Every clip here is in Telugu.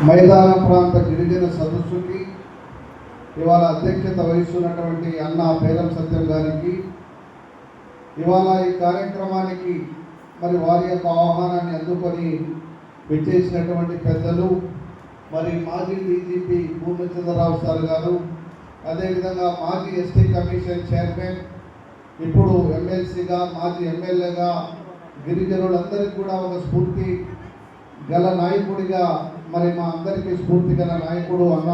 మైదాన ప్రాంత గిరిజన సదస్సుకి ఇవాళ అధ్యక్షత వహిస్తున్నటువంటి అన్న పేరం సత్యం గారికి, ఇవాళ ఈ కార్యక్రమానికి మరి వారి యొక్క ఆహ్వానాన్ని అందుకొని విచ్చేసినటువంటి పెద్దలు, మరి మాజీ డీజీపీ పూర్ణచంద్రరావు సార్ గారు, అదేవిధంగా మాజీ ఎస్టీ కమిషన్ చైర్మన్, ఇప్పుడు ఎమ్మెల్సీగా మాజీ ఎమ్మెల్యేగా గిరిజనులందరికీ కూడా ఒక స్ఫూర్తి గల నాయకుడిగా, మరి మా అందరికీ స్ఫూర్తి గల నాయకుడు అన్న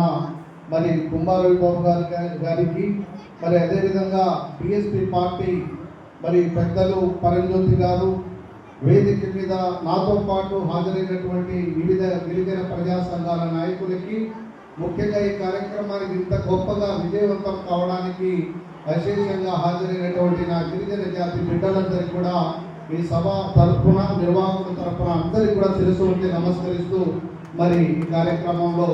మరి కుంభారవి బాబు గారికి, మరి అదేవిధంగా బిఎస్పీ పార్టీ మరి పెద్దలు పరంజ్యోతి గారు, వేదిక మీద నాతో పాటు హాజరైనటువంటి వివిధ గిరిజన ప్రజా సంఘాల నాయకులకి, ముఖ్యంగా ఈ కార్యక్రమానికి ఇంత గొప్పగా విజయవంతం కావడానికి అశేషంగా హాజరైనటువంటి నా గిరిజన జాతి బిడ్డలందరికీ కూడా ఈ సభ తరఫున, నిర్వాహకుల తరఫున అందరికీ కూడా శిరస్సు ఉంటే నమస్కరిస్తూ మరి ఈ కార్యక్రమంలో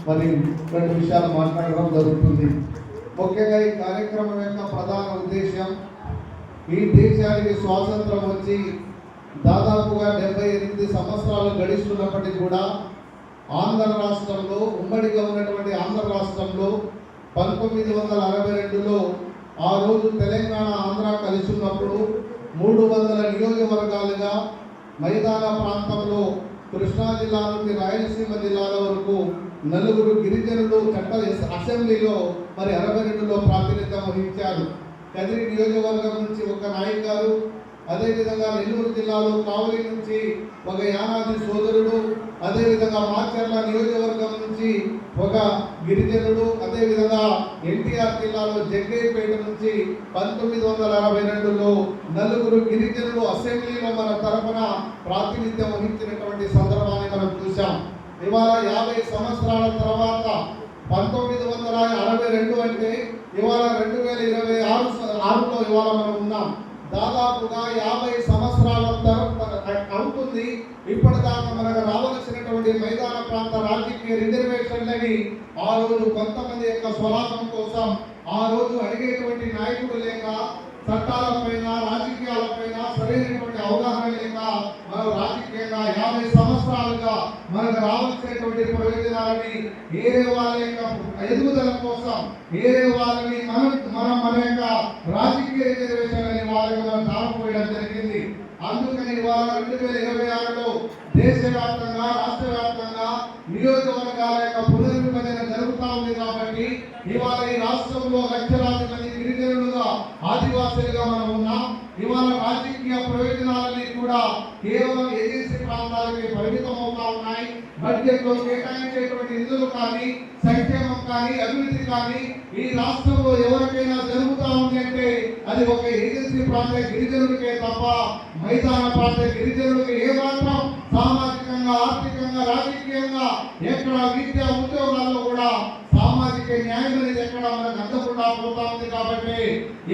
మరి 2 విషయాలు మాట్లాడడం జరుగుతుంది. ముఖ్యంగా ఈ కార్యక్రమం యొక్క ప్రధాన ఉద్దేశం, ఈ దేశానికి స్వాతంత్రం వచ్చి దాదాపుగా 78 సంవత్సరాలు గడిస్తున్నప్పటికీ కూడా ఆంధ్ర రాష్ట్రంలో, ఉమ్మడిగా ఉన్నటువంటి ఆంధ్ర రాష్ట్రంలో 1962లో ఆ రోజు తెలంగాణ ఆంధ్ర కలిసి ఉన్నప్పుడు 300 నియోజకవర్గాలుగా మైదాన ప్రాంతంలో కృష్ణా జిల్లా నుండి రాయలసీమ జిల్లాల వరకు 4 గిరిజనులు చట్ట అసెంబ్లీలో మరి 62లో ప్రాతినిధ్యం వహించారు. కదిరి నియోజకవర్గం నుంచి ఒక నాయక్ గారు, అదేవిధంగా నెల్లూరు జిల్లాలో కావలి నుంచి ఒక యానాది సోదరుడు, అదేవిధంగా మాచర్ల నియోజకవర్గం నుంచి ఒక గిరిజనుడు, అదేవిధంగా ఎన్టీఆర్ జిల్లాలో జగ్గైపేట నుంచి 1962లో 4 గిరిజనులు అసెంబ్లీలో మన తరఫున ప్రాతినిధ్యం వహించినటువంటి సందర్భాన్ని మనం చూసాం. ఇవాళ 50 సంవత్సరాల తర్వాత 1962 అంటే ఇవాళ 2026లో ఇవాళ మనం ఉన్నాం. దాదాపుగా 50 సంవత్సరాల అవుతుంది. ఇప్పటిదాకా మనకు రావాల్సినటువంటి మైదాన ప్రాంత రాజకీయ రిజర్వేషన్లని ఆ రోజు కొంతమంది యొక్క స్వలాభం కోసం ఆ రోజు అడిగేటువంటి నాయకుడు లేక, చట్టాలపైన రాజకీయాలపైన సరైనటువంటి అవగాహన లేక మనం రాజకీయంగా 50 సంవత్సరాలుగా మనకు రావాల్సినటువంటి ప్రయోజనాలని ఏరే వాళ్ళ యొక్క ఎదుగుదల కోసం ఏరే వాళ్ళని మన యొక్క రాజకీయ రిజర్వేషన్లని వాళ్ళకి మనం దారిపోయడం జరిగింది. అందుకని ఇవాళ 2026లో దేశవ్యాప్తంగా, రాష్ట్ర వ్యాప్తంగా నియోజకవర్గాల యొక్క పునర్విభజన జరుగుతూ ఉంది. కాబట్టి ఇవాళ ఈ రాష్ట్రంలో లక్షలాది మంది గిరిజనులుగా, ఆదివాసులుగా మనం ఉన్నాం. ఇవాళ రాజకీయ ప్రయోజనాలన్నీ కూడా కేవలం ఏజెన్సీ ప్రాంతాలకి పరిమితం అవుతా ఉన్నాయి. బడ్జెట్ లో కేటాయించేటువంటి నిధులు కానీ, సంక్షేమం కానీ, అభివృద్ధి కానీ ఈ రాష్ట్రంలో ఎవరికైనా జరుగుతూ ఉంది అంటే అది ఒక ఏజెన్సీ ప్రాంత గిరిజనుడికే తప్ప మైదాన ప్రాంత గిరిజనుడికి ఏమాత్రం సామాజికంగా, ఆర్థికంగా, రాజకీయంగా ఎక్కడ విద్యా ఉద్యోగాల్లో కూడా సామాజిక న్యాయం అనేది ఎక్కడ మనకు అందకుండా పోతా ఉంది. కాబట్టి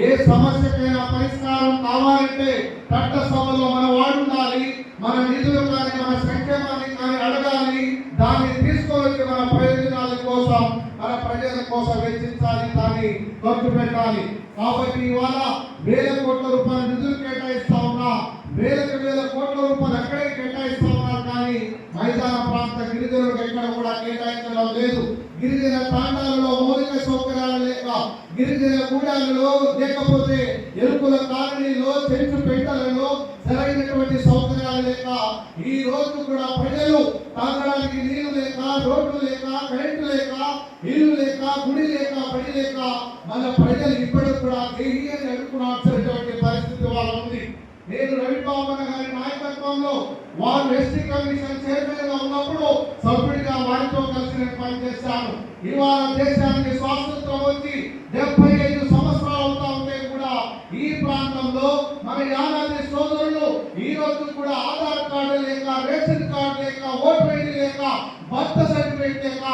ఏ సమస్యకైనా పరిష్కారం కావాలంటే చట్టసభలో మన వాడు ఉండాలి. మన నిధులు కానీ, మన సంక్షేమాన్ని కానీ అడగాలి. దాన్ని తీసుకొని మన ప్రయోజనాల కోసం, మన ప్రజల కోసం వెచ్చించాలి, దాన్ని ఖర్చు పెట్టాలి. కాబట్టి ఇవాళ 1000 కోట్ల రూపాయల నిధులు కేటాయిస్తా ఉన్నా, 1000 కోట్ల రూపాయలు అక్కడే కేటాయిస్తా ఉన్నారు. కానీ మైదాన ప్రాంత గిరిజనులకు ఎక్కడ కూడా కేటాయించడం లేదు. గిరిజన ప్రాంతాలలో మౌలిక సౌకర్యాలు లేక, గిరిజన గూడాలలో లేకపోతే ఎరుకుల కాలనీలో, చెంచు పెట్టలలో సరైనటువంటి సౌకర్యాలు లేక, ఈ రోజు కూడా ప్రజలు తాగడానికి నీళ్లు లేక, రోడ్లు లేక, కరెంటు లేక, ఇల్లు లేక, గుడి లేక, బడి లేక మన ప్రజలు ఇప్పటికి కూడా దేహీయాన్ని అడుగుకున్నటువంటి పరిస్థితి వాళ్ళ ఉంది. నేను రవిబాబు గారి నాయకత్వంలో వారు ఎస్టీ కమిషన్ చైర్మన్ గా ఉన్నప్పుడు సభ్యుడిగా వారితో కలిసి నేను పనిచేశాను. ఇవాళ దేశానికి స్వాతంత్రం వచ్చి 75 సంవత్సరాలు అవుతా ఉంటే కూడా ఈ ప్రాంతంలో మన యానాది సోదరులు ఈ రోజు కూడా ఆధార్ కార్డు లేక, రేషన్ కార్డు లేక, ఓటర్ ఐడి లేక, బర్త్ సర్టిఫికేట్ లేక,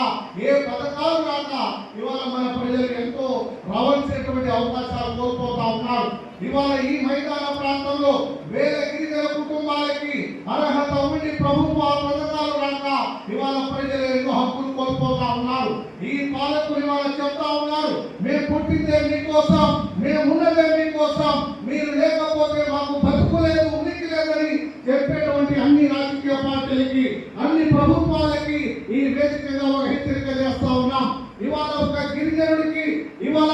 ఏ పథకాలు రాక ఇవాళ మన ప్రజలకు ఎంతో రావాల్సినటువంటి అవకాశాలు కోల్పోతా ఉన్నారు. ఇవాళ ఈ మైదాన ప్రాంతంలో 1000 గిరిజన కుటుంబాలకి అర్హత ఉండి ప్రభుత్వ పథకాలు రాక ఇవాళ ప్రజలు ఎన్నో హక్కులు కోల్పోతా ఉన్నారు. ఈ పాలకులు ఇవాళ చెప్తా ఉన్నారు, మేము పుట్టిందే మీకోసం, మేము ఉన్నదే మీకోసం, మీరు లేకపోతే మాకు బతుకు లేదు, ఉనికి లేదని చెప్పేటువంటి అన్ని రాజకీయ పార్టీలకి, అన్ని ప్రభుత్వాలకి ఈ వేదికగా ఒక హెచ్చరిక చేస్తా ఉన్నాం. ఇవాళ ఒక గిరిజనుడికి ఇవాళ